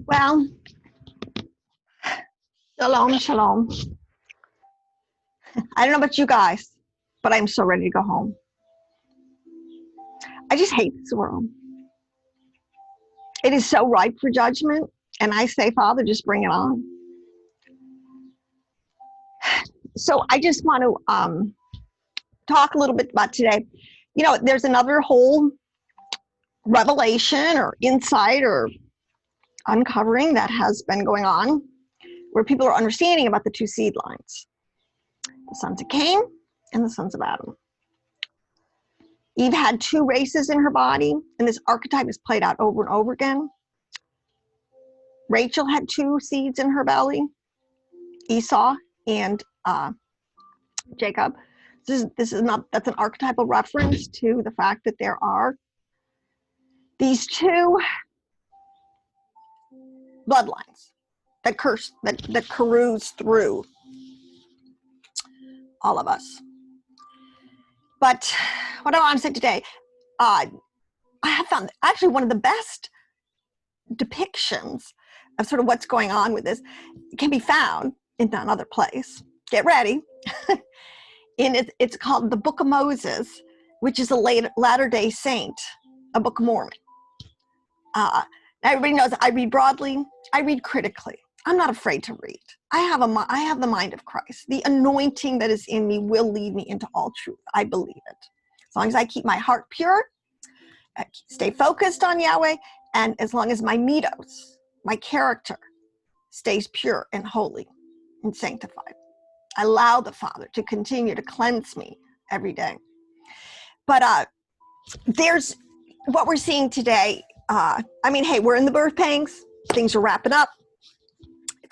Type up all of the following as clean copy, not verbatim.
Well, shalom, shalom. I don't know about you guys, but I'm so ready to go home. I just hate this world. It is so ripe for judgment, and I say, Father, just bring it on. So I just want to talk a little bit about today. You know, there's another whole revelation or insight or uncovering that has been going on where people are understanding about the two seed lines, the sons of Cain and the sons of Adam. Eve had two races in her body, and this archetype is played out over and over again. Rachel had two seeds in her belly, Esau and Jacob. That's an archetypal reference to the fact that there are these two bloodlines that carouse through all of us. But what I want to say today, I have found actually one of the best depictions of sort of what's going on with this can be found in another place. Get ready. It's called the Book of Moses, which is a Latter-day Saint, a Book of Mormon. Everybody knows I read broadly, I read critically. I'm not afraid to read. I have the mind of Christ. The anointing that is in me will lead me into all truth. I believe it. As long as I keep my heart pure, stay focused on Yahweh, and as long as my mitos, my character, stays pure and holy and sanctified, I allow the Father to continue to cleanse me every day. But there's what we're seeing today. I mean, hey, we're in the birth pangs. Things are wrapping up.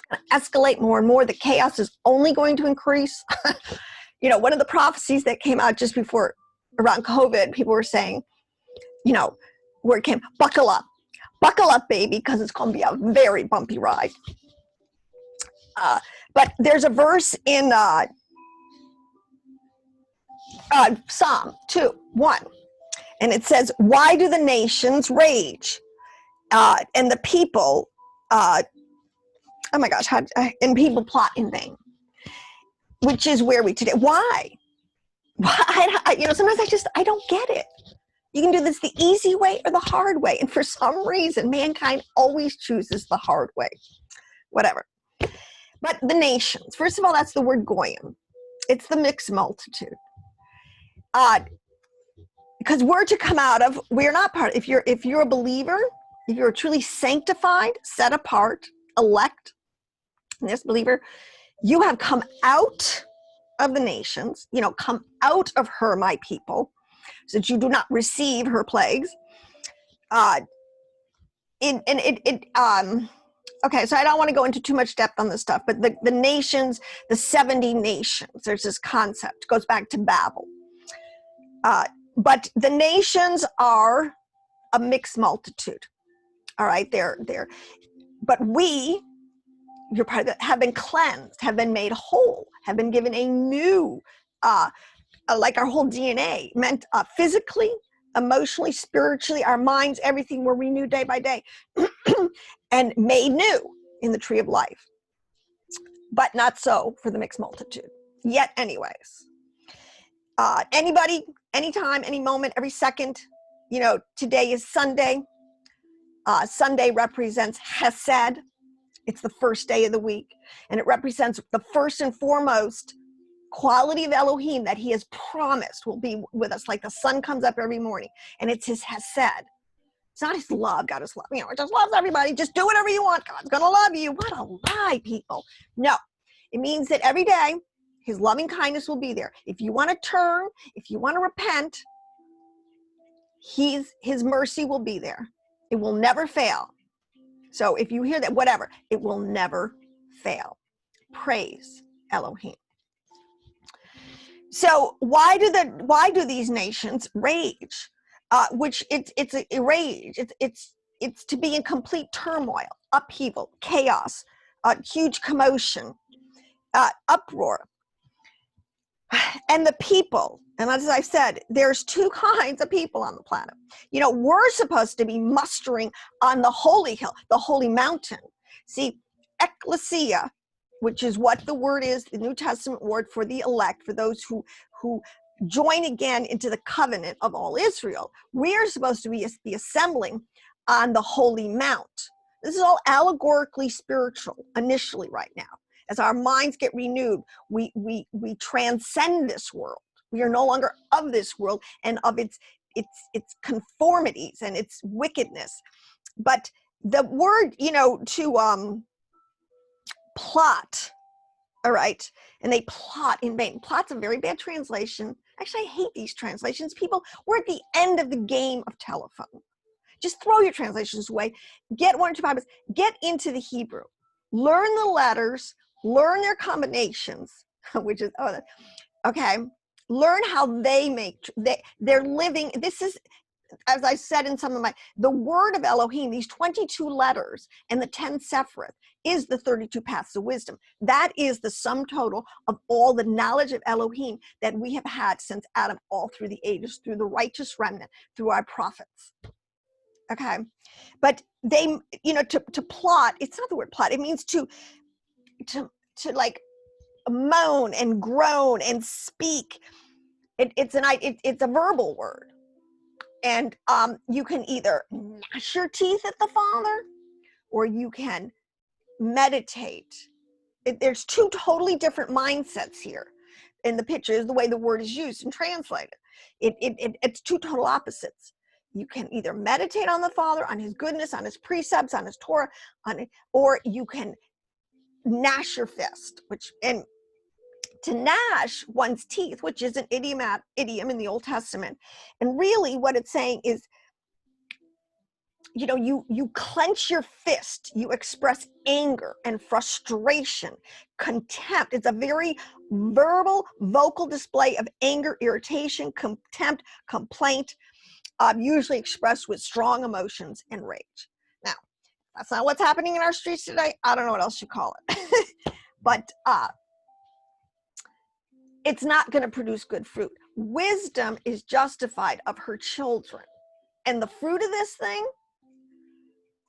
It's going to escalate more and more. The chaos is only going to increase. You know, one of the prophecies that came out just before, around COVID, people were saying, you know, where it came, buckle up, baby, because it's going to be a very bumpy ride. But there's a verse in Psalm 2:1, and it says, why do the nations rage and the people, oh my gosh, and people plot in vain, which is where we today. Why? You know, sometimes I don't get it. You can do this the easy way or the hard way. And for some reason, mankind always chooses the hard way. Whatever. But the nations, first of all, that's the word goyim. It's the mixed multitude. Because we're to come out of, we're not part of, if you're a believer, if you're truly sanctified, set apart, elect, this believer, you have come out of the nations, you know, come out of her, my people, so that you do not receive her plagues. Okay, so I don't want to go into too much depth on this stuff, but the nations, the 70 nations, there's this concept, it goes back to Babel. But the nations are a mixed multitude. All right, but we, you're part of it, have been cleansed, have been made whole, have been given a new, like our whole DNA, meant physically, emotionally, spiritually, our minds, everything were renewed day by day and made new in the tree of life. But not so for the mixed multitude. Yet anyways, anybody, anytime, any moment, every second, you know, today is Sunday. Sunday represents Hesed. It's the first day of the week, and it represents the first and foremost quality of Elohim that he has promised will be with us, like the sun comes up every morning, and it's his Hesed. It's not his love. God is love. You know, it just loves everybody. Just do whatever you want. God's going to love you. What a lie, people. No, it means that every day his loving kindness will be there. If you want to turn, if you want to repent, his mercy will be there. It will never fail. So if you hear that, whatever, it will never fail. Praise Elohim. So why do these nations rage? Which it's a rage. It's to be in complete turmoil, upheaval, chaos, huge commotion, uproar. And the people, and as I said, there's two kinds of people on the planet. You know, we're supposed to be mustering on the holy hill, the holy mountain. See, ecclesia, which is what the word is, the New Testament word for the elect, for those who join again into the covenant of all Israel. We're supposed to be assembling on the holy mount. This is all allegorically spiritual initially right now. As our minds get renewed, we transcend this world. We are no longer of this world and of its conformities and its wickedness. But the word, you know, to plot, all right, and they plot in vain. Plot's a very bad translation. Actually, I hate these translations. People, we're at the end of the game of telephone. Just throw your translations away. Get one or two Bibles. Get into the Hebrew. Learn the letters. Learn their combinations, which is, okay. Learn how they make, they're living. This is, as I said in some of the word of Elohim, these 22 letters and the 10 Sephiroth is the 32 paths of wisdom. That is the sum total of all the knowledge of Elohim that we have had since Adam, all through the ages, through the righteous remnant, through our prophets. Okay. But they, you know, to plot, it's not the word plot, it means to like moan and groan and speak. It's a verbal word. And you can either gnash your teeth at the Father, or you can meditate. There's two totally different mindsets here in the picture, is the way the word is used and translated. It's two total opposites. You can either meditate on the Father, on his goodness, on his precepts, on his Torah, or you can gnash your fist, and to gnash one's teeth, which is an idiom in the Old Testament. And really what it's saying is, you know, you clench your fist, you express anger and frustration, contempt. It's a very verbal, vocal display of anger, irritation, contempt, complaint, usually expressed with strong emotions and rage. Now, that's not what's happening in our streets today. I don't know what else you call it. But it's not going to produce good fruit. Wisdom is justified of her children. And the fruit of this thing,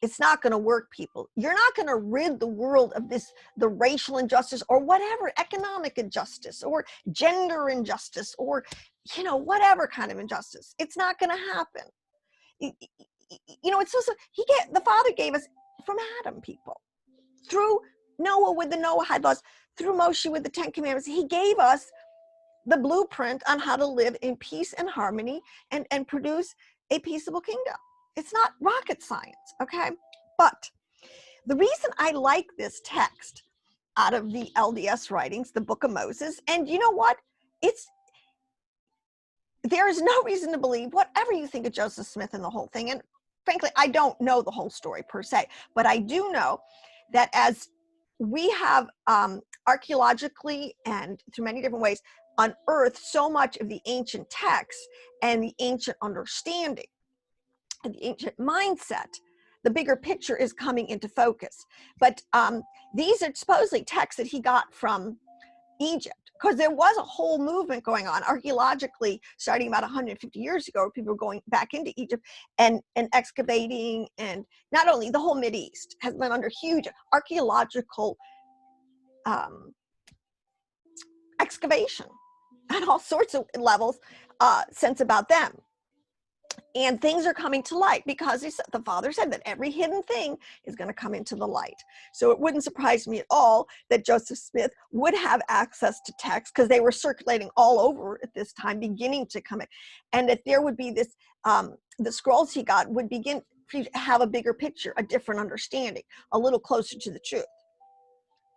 it's not going to work, people. You're not going to rid the world of the racial injustice or whatever, economic injustice or gender injustice or, you know, whatever kind of injustice. It's not going to happen. You know, it's just, the Father gave us from Adam, people. Through Noah with the Noahide laws, through Moshe with the 10 Commandments, he gave us the blueprint on how to live in peace and harmony and produce a peaceable kingdom. It's not rocket science, okay? But the reason I like this text out of the LDS writings, the Book of Moses, and you know what? There is no reason to believe whatever you think of Joseph Smith and the whole thing. And frankly, I don't know the whole story per se, but I do know that as we have archaeologically and through many different ways unearthed so much of the ancient texts and the ancient understanding and the ancient mindset, the bigger picture is coming into focus. But these are supposedly texts that he got from Egypt, because there was a whole movement going on archaeologically starting about 150 years ago, where people were going back into Egypt and excavating, and not only the whole Mideast has been under huge archaeological excavation at all sorts of levels since about them. And things are coming to light because the Father said that every hidden thing is going to come into the light. So it wouldn't surprise me at all that Joseph Smith would have access to texts, because they were circulating all over at this time, beginning to come in. And that there would be this, the scrolls he got would begin to have a bigger picture, a different understanding, a little closer to the truth.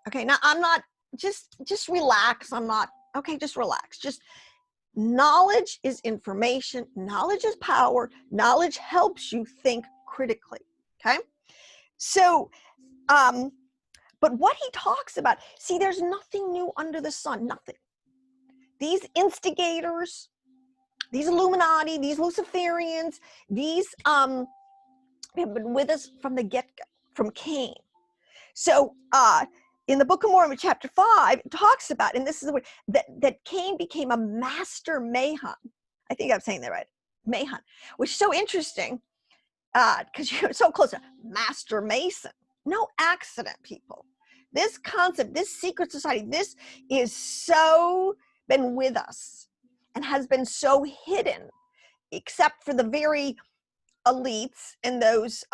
Okay, now I'm not, just relax. I'm not, okay, just relax. Just knowledge is information. Knowledge is power. Knowledge helps you think critically. Okay. So, but what he talks about, see, there's nothing new under the sun, nothing. These instigators, these Illuminati, these Luciferians, these have been with us from the get-go, from Cain. So in the Book of Mormon, chapter 5, it talks about, and this is the word, that Cain became a master Mahon. I think I'm saying that right. Mahon, which is so interesting because you're so close to Master Mason. No accident, people. This concept, this secret society, this is so been with us and has been so hidden, except for the very elites and those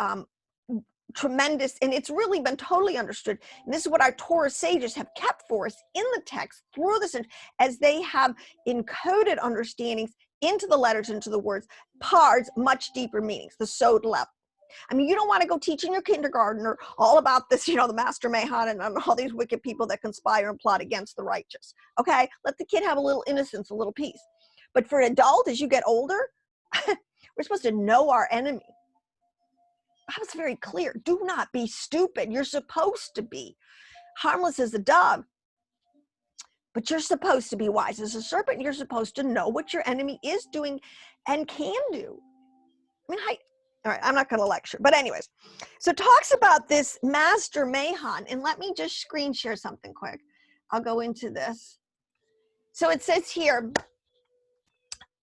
tremendous, and it's really been totally understood. And this is what our Torah sages have kept for us in the text through this, as they have encoded understandings into the letters, into the words, parts much deeper meanings, the sod level. I mean, you don't want to go teaching your kindergartner all about this, the Master Mahon and all these wicked people that conspire and plot against the righteous. Okay, let the kid have a little innocence, a little peace. But for an adult, as you get older, we're supposed to know our enemy. That was very clear. Do not be stupid. You're supposed to be harmless as a dove, but you're supposed to be wise as a serpent. You're supposed to know what your enemy is doing and can do. I mean, all right, I'm not going to lecture, but anyways, so it talks about this Master Mahon, and let me just screen share something quick. I'll go into this. So it says here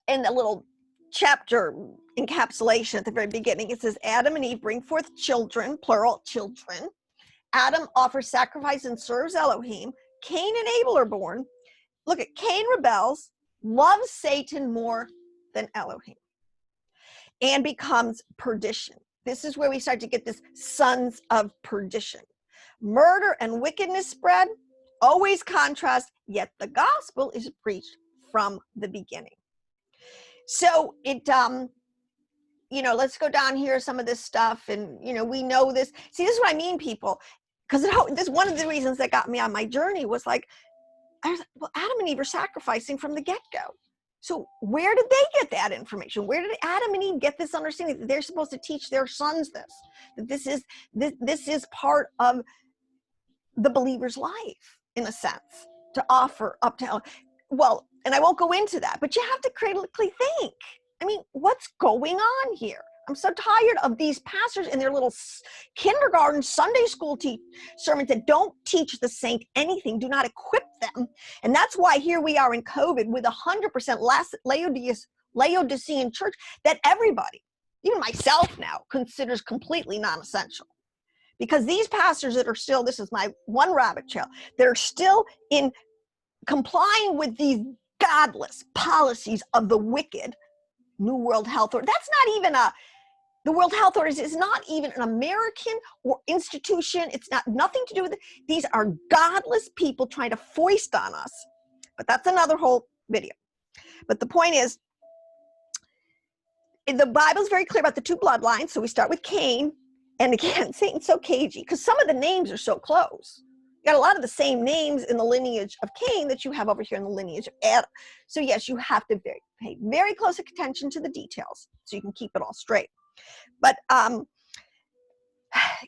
in the little chapter encapsulation at the very beginning, it says Adam and Eve bring forth children, plural children. Adam offers sacrifice and serves Elohim. Cain and Abel are born. Look at Cain rebels, loves Satan more than Elohim, and becomes perdition. This is where we start to get this sons of perdition. Murder and wickedness spread, always contrast, yet the gospel is preached from the beginning. So it, let's go down here, some of this stuff, and, we know this. See, this is what I mean, people, because this one of the reasons that got me on my journey was like, well, Adam and Eve are sacrificing from the get-go. So where did they get that information? Where did Adam and Eve get this understanding that they're supposed to teach their sons this? That this is part of the believer's life, in a sense, to offer up to, well, and I won't go into that, but you have to critically think. I mean, what's going on here? I'm so tired of these pastors and their little kindergarten Sunday school sermons that don't teach the saint anything, do not equip them. And that's why here we are in COVID with 100% less Laodicean church that everybody, even myself now, considers completely non-essential. Because these pastors that are still, this is my one rabbit trail, they're still in complying with these godless policies of the wicked New World Health Order. That's not even the World Health Order is not even an American or institution. It's nothing to do with it. These are godless people trying to foist on us. But that's another whole video. But the point is, the Bible's very clear about the two bloodlines. So we start with Cain. And again, Satan's so cagey because some of the names are so close. You got a lot of the same names in the lineage of Cain that you have over here in the lineage of Adam. So yes, you have to pay very close attention to the details so you can keep it all straight. But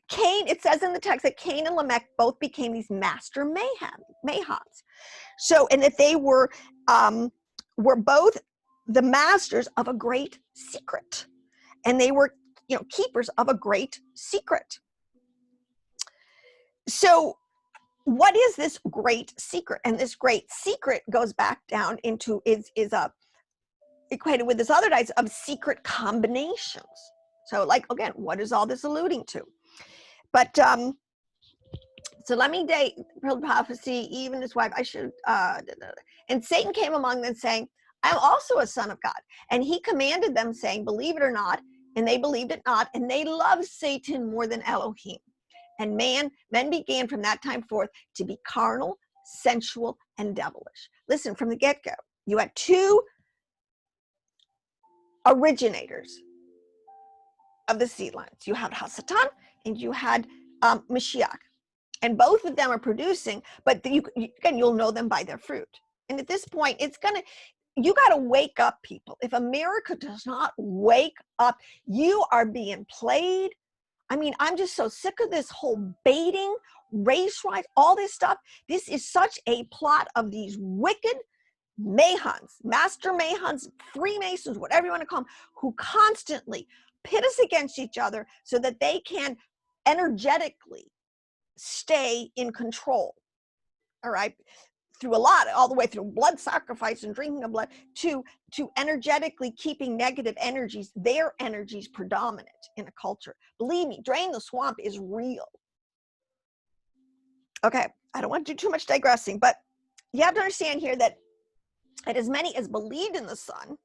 Cain, it says in the text that Cain and Lamech both became these master Mahons. So, and that they were both the masters of a great secret, and they were, keepers of a great secret. So, what is this great secret? And this great secret goes back down into is equated with this other types of secret combinations. So, like, again, what is all this alluding to? But so let me date prophecy, even his wife. I should. And Satan came among them, saying, "I am also a son of God." And he commanded them, saying, "Believe it or not." And they believed it not, and they loved Satan more than Elohim. And men began from that time forth to be carnal, sensual, and devilish. Listen, from the get-go, you had two originators of the seed lines. You had Hasatan and you had Mashiach. And both of them are producing, but again, you'll know them by their fruit. And at this point, you got to wake up, people. If America does not wake up, you are being played. I mean, I'm just so sick of this whole baiting, race rights, all this stuff. This is such a plot of these wicked Mahons, master Mahons, Freemasons, whatever you want to call them, who constantly pit us against each other so that they can energetically stay in control, all right, through all the way through blood sacrifice and drinking of blood to energetically keeping negative energies, their energies predominant in a culture. Believe me, drain the swamp is real. Okay, I don't want to do too much digressing, but you have to understand here that as many as believed in the Son,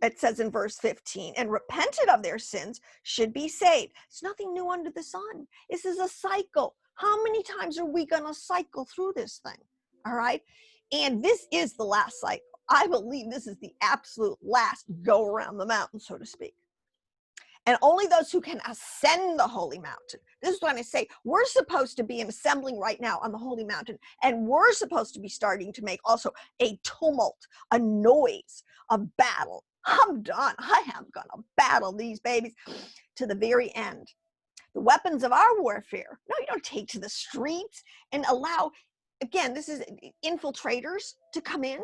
it says in verse 15, and repented of their sins should be saved. It's nothing new under the sun. This is a cycle. How many times are we going to cycle through this thing? All right. And this is the last cycle. I believe this is the absolute last go around the mountain, so to speak. And only those who can ascend the holy mountain. This is when I say we're supposed to be assembling right now on the holy mountain. And we're supposed to be starting to make also a tumult, a noise, a battle. I'm done. I am going to battle these babies to the very end. The weapons of our warfare. No, you don't take to the streets and allow, again, this is infiltrators to come in.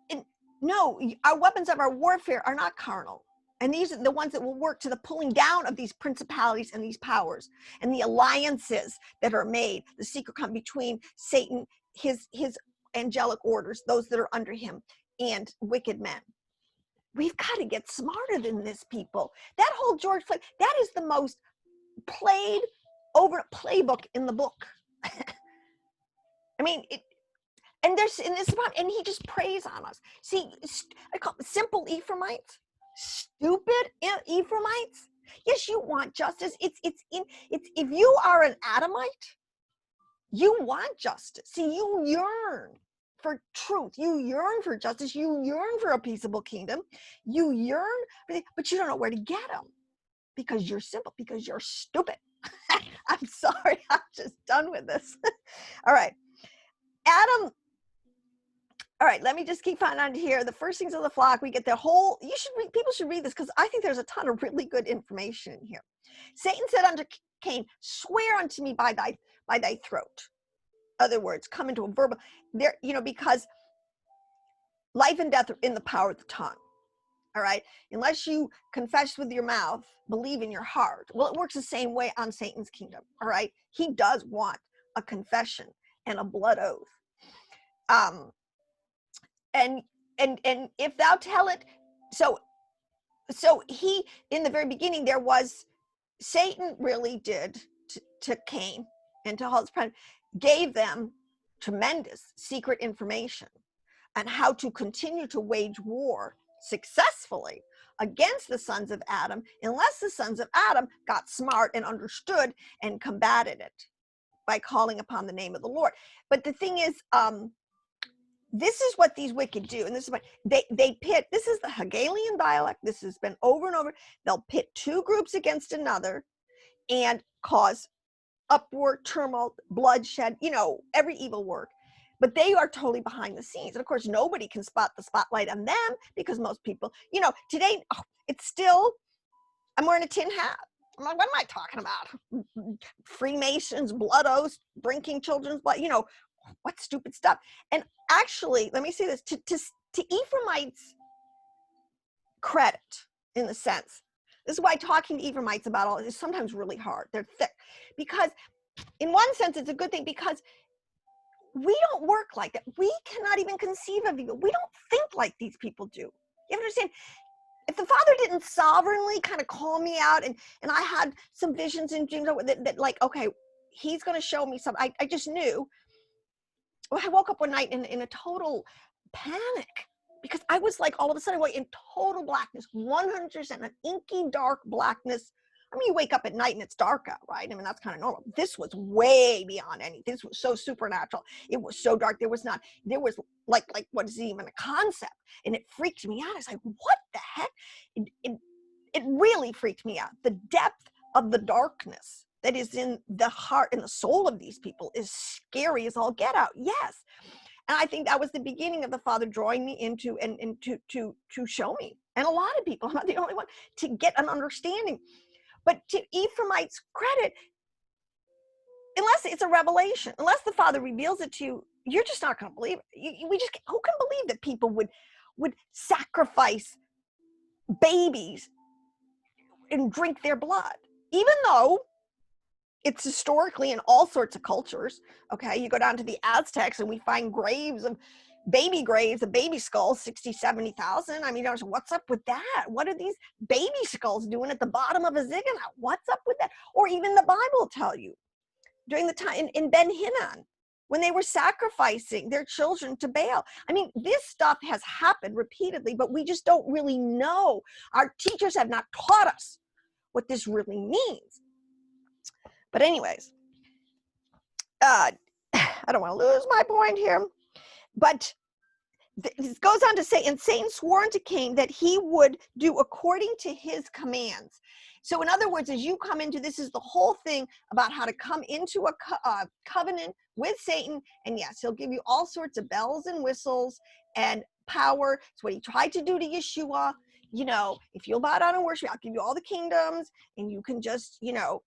And no, our weapons of our warfare are not carnal. And these are the ones that will work to the pulling down of these principalities and these powers and the alliances that are made, the secret come between Satan, his angelic orders, those that are under him, and wicked men. We've got to get smarter than this, people. That whole George Floyd, that is the most played over playbook in the book. I mean, and there's in this one, and he just preys on us. See, I call it simple Ephraimites, stupid Ephraimites. Yes, you want justice. It's if you are an Adamite, you want justice. See, you yearn for truth. You yearn for justice. You yearn for a peaceable kingdom. You yearn, but you don't know where to get them because you're simple, because you're stupid. I'm sorry. I'm just done with this. All right. Adam. All right. Let me just keep on here. The first things of the flock, we get the whole, people should read this because I think there's a ton of really good information in here. Satan said unto Cain, swear unto me by thy throat. Other words, come into a verbal there, because life and death are in the power of the tongue. All right, unless you confess with your mouth, believe in your heart. Well, it works the same way on Satan's kingdom. All right, he does want a confession and a blood oath. And if thou tell it, so he, in the very beginning, there was, Satan really did to Cain and to all his friends, gave them tremendous secret information on how to continue to wage war successfully against the sons of Adam, unless the sons of Adam got smart and understood and combated it by calling upon the name of the Lord. But the thing is, this is what these wicked do, and this is what they pit. This is the Hegelian dialect. This has been over and over. They'll pit two groups against another and cause uproar, tumult, bloodshed, every evil work. But they are totally behind the scenes. And of course, nobody can spot the spotlight on them because most people, today, it's still, I'm wearing a tin hat. I'm like, what am I talking about? Freemasons, blood oaths, drinking children's blood, what stupid stuff. And actually, let me say this, to Ephraimites' credit, in the sense, this is why talking to Ephraimites about all this is sometimes really hard. They're thick. Because in one sense, it's a good thing because we don't work like that. We cannot even conceive of evil. We don't think like these people do. You understand? If the Father didn't sovereignly kind of call me out and I had some visions and dreams that like, okay, he's going to show me something. I just knew. Well, I woke up one night in a total panic because I was like, all of a sudden, in total blackness, 100%, an inky dark blackness. I mean, you wake up at night and it's dark out, right? I mean, that's kind of normal. This was way beyond anything. This was so supernatural. It was so dark. There was like, what is even a concept? And it freaked me out. I was like, what the heck? It really freaked me out. The depth of the darkness that is in the heart and the soul of these people is scary as all get out. Yes. And I think that was the beginning of the Father drawing me into and to show me. And a lot of people, I'm not the only one, to get an understanding. But to Ephraimites' credit, unless it's a revelation, unless the Father reveals it to you, you're just not going to believe it. Who can believe that people would sacrifice babies and drink their blood? Even though It's historically in all sorts of cultures. Okay, you go down to the Aztecs and we find graves of baby skulls, 60, 70,000. I mean, what's up with that? What are these baby skulls doing at the bottom of a ziggurat? What's up with that? Or even the Bible will tell you during the time in Ben Hinnon, when they were sacrificing their children to Baal. I mean, this stuff has happened repeatedly, but we just don't really know. Our teachers have not taught us what this really means. But anyways, I don't want to lose my point here, but this goes on to say, and Satan swore unto Cain that he would do according to his commands. So in other words, as you come into, this is the whole thing about how to come into a covenant with Satan. And yes, he'll give you all sorts of bells and whistles and power. It's what he tried to do to Yeshua. You know, if you'll bow down and worship, I'll give you all the kingdoms and you can just, you know,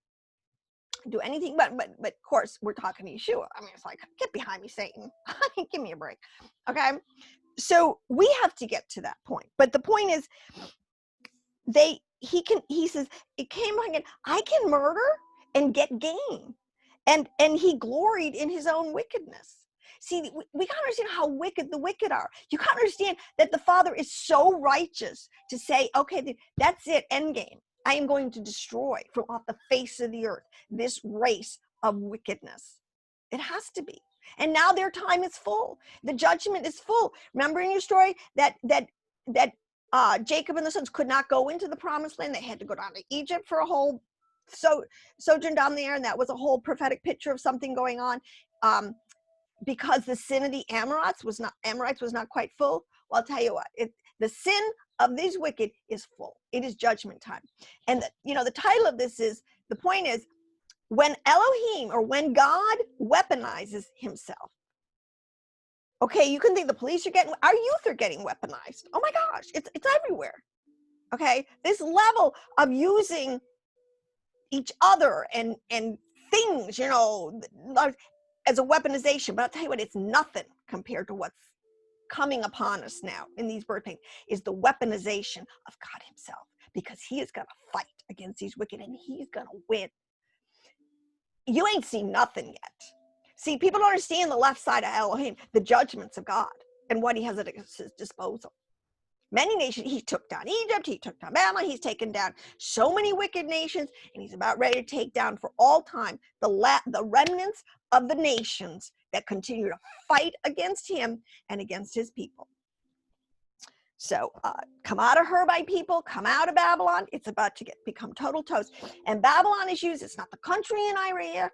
do anything. But of course, we're talking to Yeshua. I mean, it's like, get behind me, Satan. Give me a break. Okay. So we have to get to that point. But the point is, he says, it came again, I can murder and get gain. And he gloried in his own wickedness. See, we can't understand how wicked the wicked are. You can't understand that the Father is so righteous to say, okay, that's it, end game. I am going to destroy from off the face of the earth this race of wickedness. It has to be. And now their time is full. The judgment is full. Remember in your story that Jacob and the sons could not go into the promised land. They had to go down to Egypt for a whole sojourn down there, and that was a whole prophetic picture of something going on, because the sin of the Amorites was not quite full. Well, I'll tell you what, the sin of these wicked is full. It is judgment time. And the title of this is, the point is, when Elohim, or when God weaponizes himself. Okay, you can think the police are getting, our youth are getting weaponized. Oh my gosh, it's everywhere. Okay, this level of using each other and things, as a weaponization. But I'll tell you what, it's nothing compared to what's coming upon us now in these birth pains, is the weaponization of God himself, because he is going to fight against these wicked and he's going to win. You ain't seen nothing yet. See, people don't understand the left side of Elohim, the judgments of God and what he has at his disposal. Many nations, he took down Egypt, he took down Babylon, he's taken down so many wicked nations, and he's about ready to take down for all time the remnants of the nations that continue to fight against him and against his people. So come out of her, my people, come out of Babylon. It's about to become total toast. And Babylon is used, it's not the country in Iraq.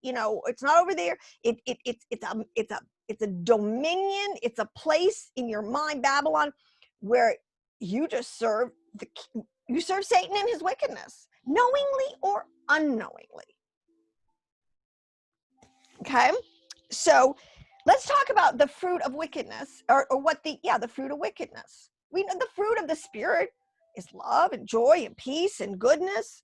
It's not over there. It's a dominion. It's a place in your mind, Babylon, where you just serve Satan and his wickedness, knowingly or unknowingly. Okay, so let's talk about the fruit of wickedness, or what the fruit of wickedness. We know the fruit of the Spirit is love and joy and peace and goodness.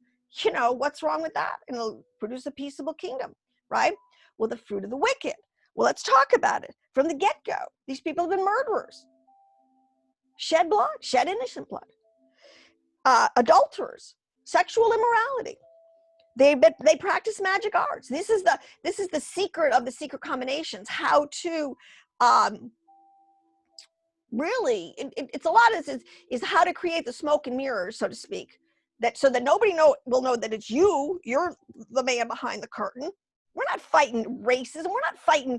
What's wrong with that? And it'll produce a peaceable kingdom, right? Well, the fruit of the wicked. Well, let's talk about it from the get-go. These people have been murderers, shed blood, shed innocent blood, adulterers, sexual immorality. They practice magic arts. This is the secret of the secret combinations. How to really, it's a lot of this is how to create the smoke and mirrors, so to speak, so that nobody will know that it's you. You're the man behind the curtain. We're not fighting racism. We're not fighting.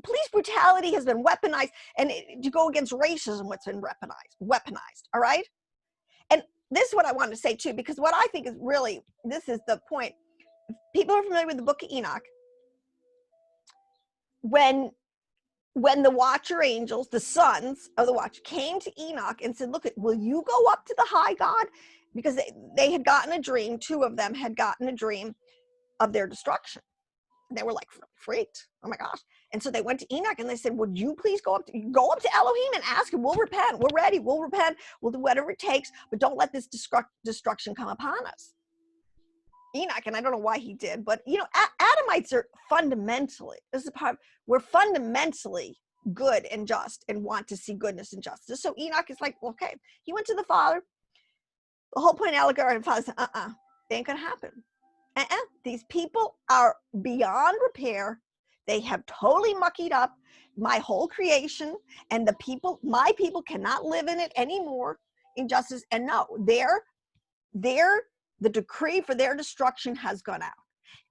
Police brutality has been weaponized, and to go against racism, what's been weaponized. All right. And this is what I wanted to say too, because what I think is really, this is the point. People are familiar with the book of Enoch. When the watcher angels, the sons of the watcher, came to Enoch and said, look, will you go up to the high God? Because they had gotten a dream. Two of them had gotten a dream of their destruction. And they were like freaked. Oh my gosh. And so they went to Enoch and they said, would you please go up to Elohim and ask him? We'll repent. We're ready. We'll repent. We'll do whatever it takes, but don't let this destruction come upon us. Enoch, and I don't know why he did, but Adamites are fundamentally, we're fundamentally good and just and want to see goodness and justice. So Enoch is like, okay, he went to the Father. The whole point of allegory, and Father said, it ain't gonna happen. These people are beyond repair. They have totally muckied up my whole creation, and the people, my people, cannot live in it anymore. Injustice, and no, the decree for their destruction has gone out.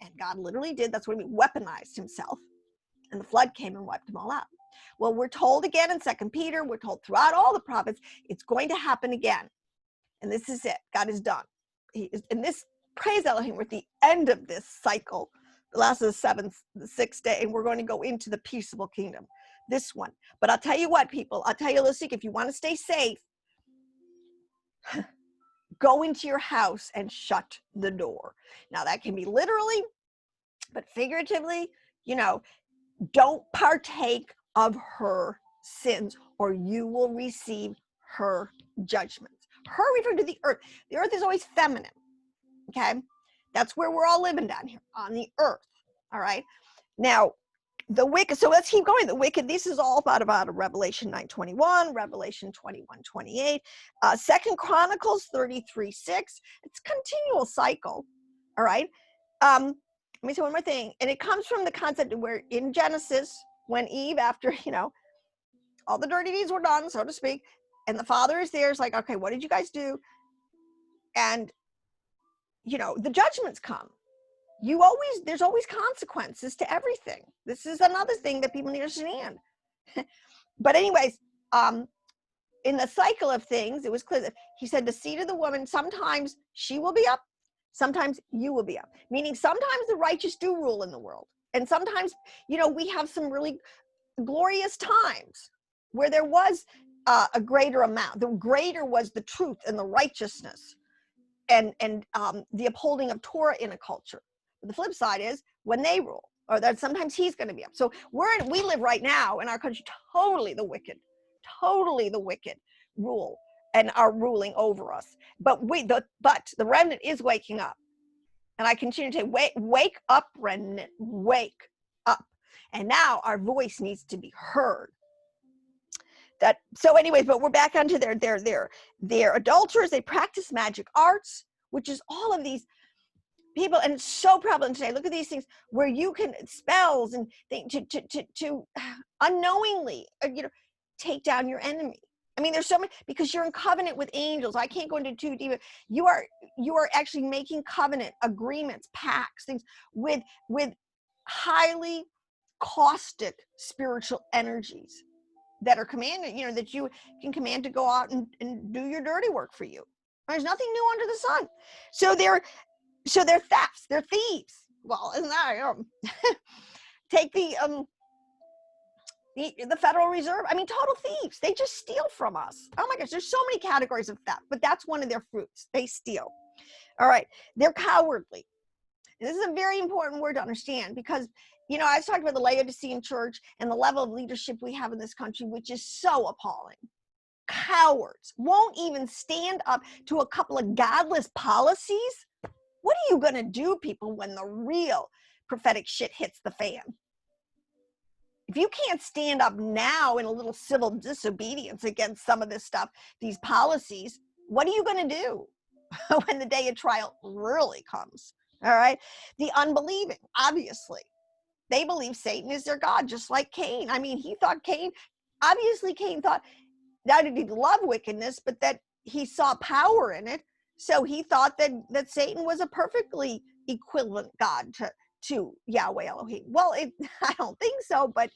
And God literally did. That's what he weaponized himself. And the flood came and wiped them all out. Well, we're told again in 2 Peter, we're told throughout all the prophets, it's going to happen again. And this is it. God is done. He is, and this, praise Elohim, we're at the end of this cycle, the last of the sixth day, and we're going to go into the peaceable kingdom, this one. But I'll tell you what, people, I'll tell you, listen, if you want to stay safe, go into your house and shut the door. Now, that can be literally, but figuratively, you know, don't partake of her sins, or you will receive her judgments. Her referring to the earth. The earth is always feminine, okay? That's where we're all living down here, on the earth, all right? Now, the wicked, so let's keep going. The wicked, this is all about Revelation 9:21, Revelation 21:28, 2 Chronicles 33:6. It's a continual cycle, all right? Let me say one more thing, and it comes from the concept where in Genesis, when Eve, after, you know, all the dirty deeds were done, so to speak, and the father is there, it's like, okay, what did you guys do? And, you know, the judgments come. There's always consequences to everything. This is another thing that people need to understand. But anyways, in the cycle of things, it was clear that he said the seed of the woman, sometimes she will be up, sometimes you will be up. Meaning sometimes the righteous do rule in the world. And sometimes, you know, we have some really glorious times where there was a greater amount. The greater was the truth and the righteousness and the upholding of Torah in a culture. But the flip side is when they rule, or that sometimes he's going to be up. So we live right now in our country, totally the wicked rule and are ruling over us. But the remnant is waking up. And I continue to say, wake up, remnant, wake up. And now our voice needs to be heard. So anyways, but we're back onto their adulterers. They practice magic arts, which is all of these people, and it's so prevalent today. Look at these things where you can spells and things to unknowingly, you know, take down your enemy. I mean, there's so many, because you're in covenant with angels. I can't go into too deep. You are actually making covenant agreements, pacts, things with highly caustic spiritual energies that are commanded, you know, that you can command to go out and do your dirty work for you. There's nothing new under the sun. So they're thefts, they're thieves. Well, isn't that, take the Federal Reserve. I mean, total thieves. They just steal from us. Oh my gosh, there's so many categories of theft, but that's one of their fruits. They steal. All right, they're cowardly. And this is a very important word to understand, because, you know, I was talking about the Laodicean church and the level of leadership we have in this country, which is so appalling. Cowards won't even stand up to a couple of godless policies. What are you going to do, people, when the real prophetic shit hits the fan? If you can't stand up now in a little civil disobedience against some of this stuff, these policies, what are you going to do when the day of trial really comes? All right. The unbelieving, obviously, they believe Satan is their God, just like Cain. I mean, Cain thought not that he loved wickedness, but that he saw power in it. So he thought that Satan was a perfectly equivalent God to Yahweh Elohim. Well, I don't think so, but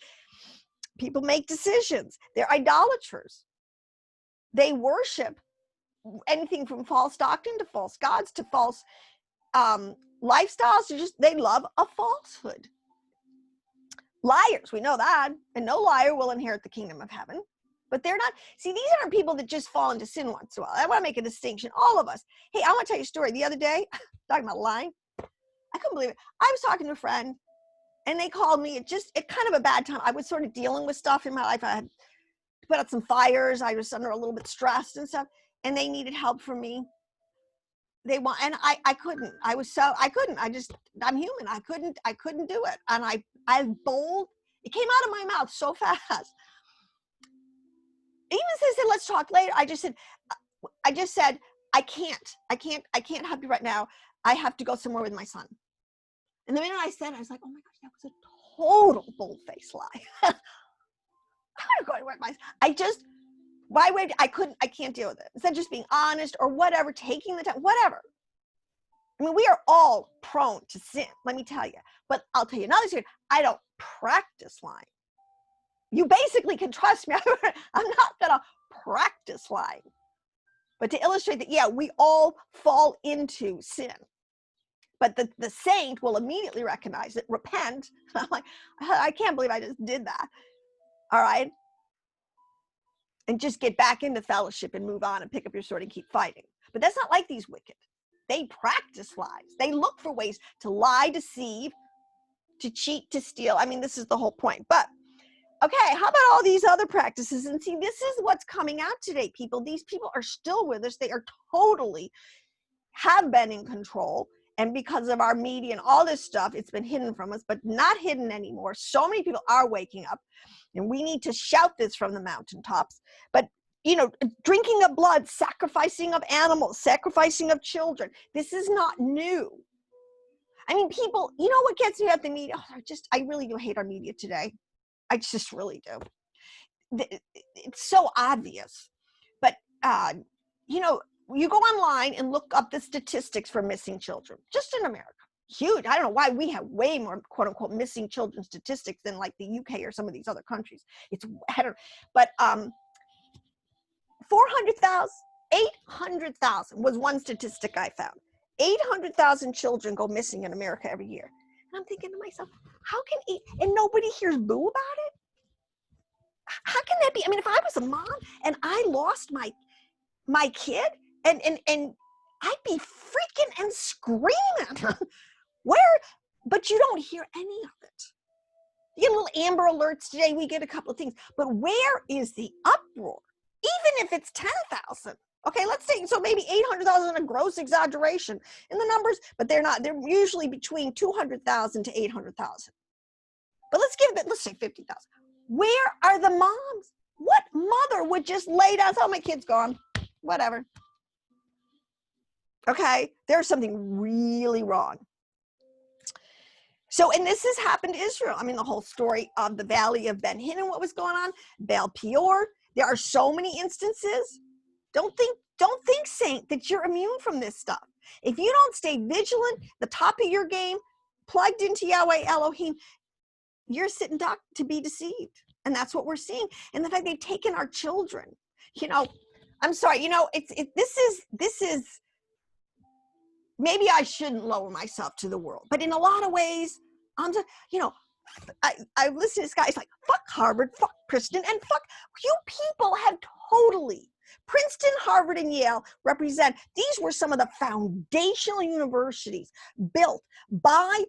people make decisions. They're idolaters. They worship anything from false doctrine to false gods to false lifestyles. They love a falsehood. Liars, we know that, and no liar will inherit the kingdom of heaven. But they're not, see, these aren't people that just fall into sin once in a while. I want to make a distinction, all of us. Hey, I want to tell you a story. The other day, talking about lying, I couldn't believe it. I was talking to a friend, and they called me at kind of a bad time. I was sort of dealing with stuff in my life. I had to put out some fires. I was under a little bit stressed and stuff, and they needed help from me. And I couldn't. I'm human. I couldn't do it. And it came out of my mouth so fast. Even since they said, let's talk later, I just said, I can't help you right now. I have to go somewhere with my son. And the minute I said it, I was like, oh my gosh, that was a total bold-faced lie. I'm gonna go anywhere with my son. I can't deal with it. Instead of just being honest or whatever, taking the time, whatever. I mean, we are all prone to sin, let me tell you. But I'll tell you another secret, I don't practice lying. You basically can trust me. I'm not gonna practice lying. But to illustrate that, yeah, we all fall into sin. But the saint will immediately recognize it, repent. I'm like, I can't believe I just did that. All right? And just get back into fellowship and move on and pick up your sword and keep fighting. But that's not like these wicked. They practice lies. They look for ways to lie, deceive, to cheat, to steal. I mean, this is the whole point. But, okay, how about all these other practices? And see, this is what's coming out today, people. These people are still with us. They are totally, have been in control. And because of our media and all this stuff, it's been hidden from us, but not hidden anymore. So many people are waking up, and we need to shout this from the mountaintops. But, you know, drinking of blood, sacrificing of animals, sacrificing of children, this is not new. I mean, people, you know what gets me at the media? Oh, I really do hate our media today. I just really do. It's so obvious. But, you know, you go online and look up the statistics for missing children, just in America. Huge. I don't know why we have way more quote unquote missing children statistics than like the UK or some of these other countries. It's better. But 800,000 was one statistic I found. 800,000 children go missing in America every year. And I'm thinking to myself, how can and nobody hears boo about it? How can that be? I mean, if I was a mom and I lost my kid, and I'd be freaking and screaming. But you don't hear any of it. You get little Amber Alerts today, we get a couple of things, but where is the uproar? Even if it's 10,000. Okay, let's say, so maybe 800,000 is a gross exaggeration in the numbers, but they're not. They're usually between 200,000 to 800,000. But let's say 50,000. Where are the moms? What mother would just lay down, oh, my kid's gone, whatever. Okay, there's something really wrong. So, and this has happened to Israel. I mean, the whole story of the Valley of Ben Hinnom, what was going on, Baal Peor. There are so many instances. Don't think, saint, that you're immune from this stuff. If you don't stay vigilant, the top of your game, plugged into Yahweh Elohim, you're sitting to be deceived. And that's what we're seeing. And the fact they've taken our children, you know, I'm sorry, you know, this is, maybe I shouldn't lower myself to the world, but in a lot of ways, I'm just, you know, I listen to this guy, he's like, fuck Harvard, fuck Princeton, and fuck, you people have totally, Princeton, Harvard, and Yale represent, these were some of the foundational universities built by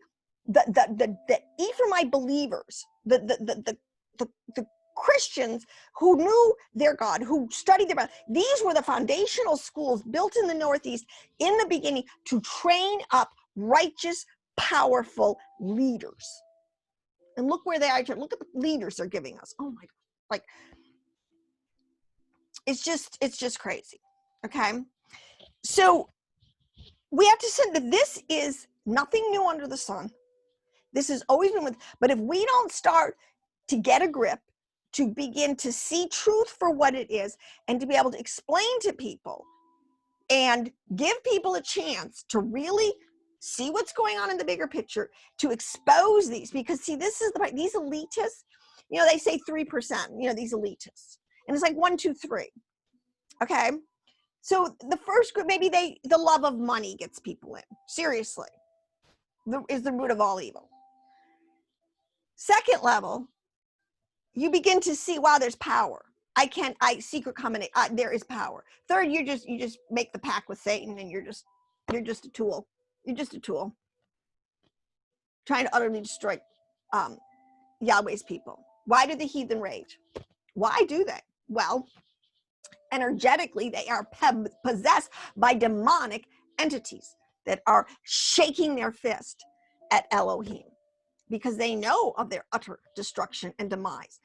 the Ephraimite believers, the Christians who knew their God, who studied their God. These were the foundational schools built in the Northeast in the beginning to train up righteous, powerful leaders. And look where they are. Look at the leaders they're giving us. Oh my God. Like, it's just crazy. Okay. So we have to say that this is nothing new under the sun. This has always been with, but if we don't start to get a grip, to begin to see truth for what it is, and to be able to explain to people and give people a chance to really see what's going on in the bigger picture, to expose these, because see, this is these elitists, you know, they say 3%, you know, these elitists, and it's like 1, 2, 3. Okay. So the first group, maybe the love of money gets people in. Seriously, is the root of all evil. Second level, you begin to see, wow, there's power. Secret combination, there is power. Third, you just make the pact with Satan, and you're just a tool. You're just a tool trying to utterly destroy Yahweh's people. Why do the heathen rage? Why do they? Well, energetically, they are possessed by demonic entities that are shaking their fist at Elohim, because they know of their utter destruction and demise.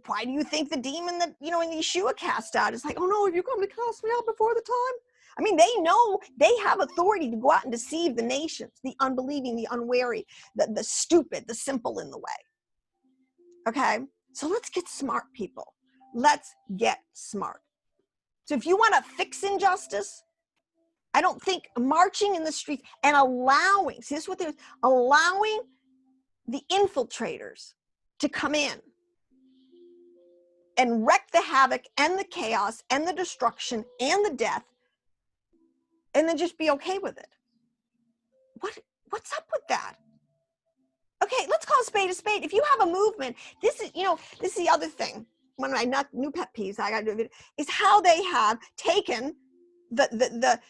Why do you think the demon that, you know, in Yeshua cast out is like, oh no, you're going to cast me out before the time? I mean, they know they have authority to go out and deceive the nations, the unbelieving, the unwary, the stupid, the simple in the way. Okay? So let's get smart, people. Let's get smart. So if you want to fix injustice, I don't think marching in the streets and allowing, see, this is what they're allowing the infiltrators to come in and wreak the havoc and the chaos and the destruction and the death, and then just be okay with it. What's up with that? Okay, let's call a spade a spade. If you have a movement, this is, this is the other thing. One of my new pet peeves I got to do is how they have taken the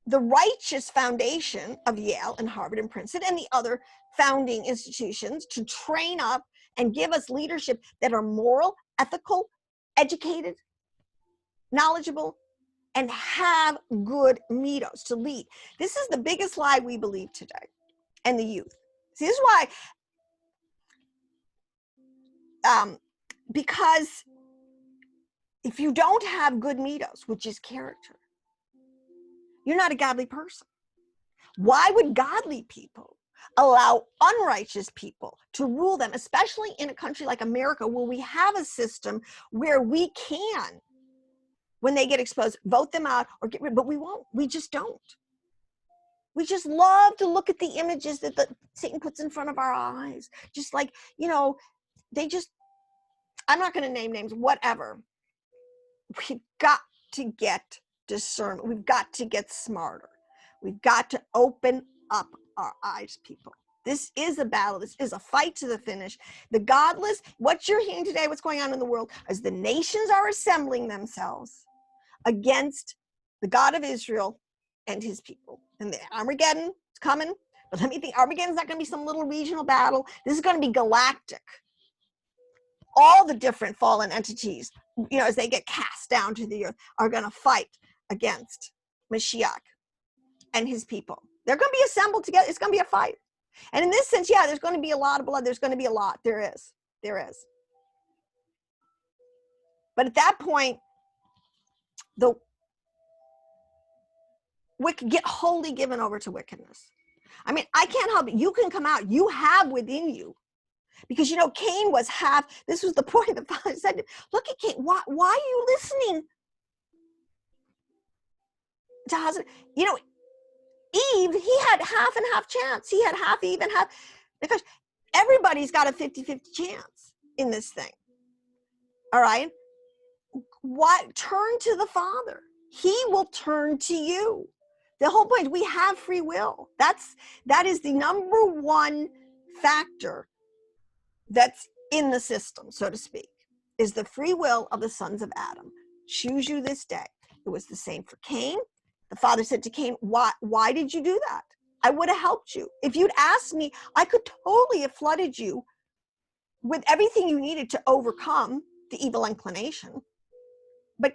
righteous foundation of Yale and Harvard and Princeton and the other founding institutions to train up and give us leadership that are moral, ethical, educated, knowledgeable, and have good mitos to lead. This is the biggest lie we believe today, and the youth. See, this is why, because if you don't have good mitos, which is character, you're not a godly person. Why would godly people allow unrighteous people to rule them, especially in a country like America, where we have a system where we can, when they get exposed, vote them out or get rid, but we won't. We just don't. We just love to look at the images that Satan puts in front of our eyes. Just like, they just, I'm not going to name names, whatever. We've got to get discernment. We've got to get smarter. We've got to open up our eyes, people. This is a battle. This is a fight to the finish. The godless, what you're hearing today, what's going on in the world, is the nations are assembling themselves against the God of Israel and his people. And the Armageddon is coming. But let me think, Armageddon's not going to be some little regional battle. This is going to be galactic. All the different fallen entities, as they get cast down to the earth, are going to fight against Mashiach and his people. They're going to be assembled together. It's going to be a fight. And in this sense, yeah, there's going to be a lot of blood. There's going to be a lot. There is. But at that point, the wicked get wholly given over to wickedness. I mean, I can't help it. You can come out. You have within you. Because, Cain was half, this was the point the Father said, look at Cain, why are you listening to husband? Eve, he had half and half chance. He had half Eve and half, because everybody's got a 50-50 chance in this thing. All right? Turn to the Father. He will turn to you. The whole point, we have free will. That is the number one factor that's in the system, so to speak, is the free will of the sons of Adam. Choose you this day. It was the same for Cain. The Father said to Cain, why did you do that? I would have helped you. If you'd asked me, I could totally have flooded you with everything you needed to overcome the evil inclination. But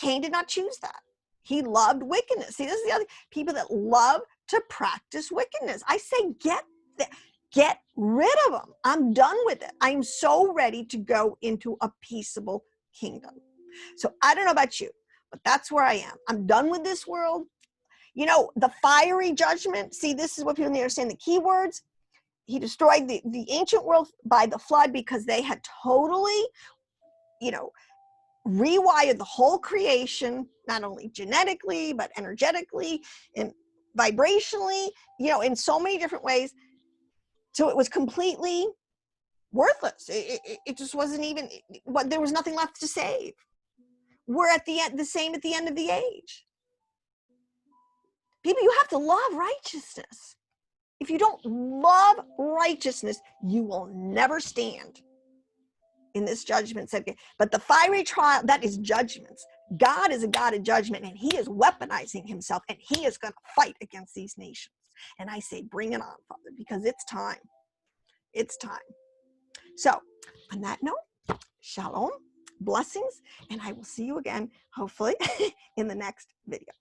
Cain did not choose that. He loved wickedness. See, this is the other people that love to practice wickedness. I say, get rid of them. I'm done with it. I'm so ready to go into a peaceable kingdom. So I don't know about you, but that's where I am. I'm done with this world. The fiery judgment. See, this is what people need to understand. The key words. He destroyed the ancient world by the flood because they had totally, rewired the whole creation, not only genetically, but energetically and vibrationally, in so many different ways. So it was completely worthless. It just wasn't even, there was nothing left to save. We're at the end, the same at the end of the age. People, you have to love righteousness. If you don't love righteousness, you will never stand in this judgment. But the fiery trial, that is judgments. God is a God of judgment, and he is weaponizing himself, and he is going to fight against these nations. And I say, bring it on, Father, because it's time. It's time. So on that note, shalom, blessings, and I will see you again, hopefully, in the next video.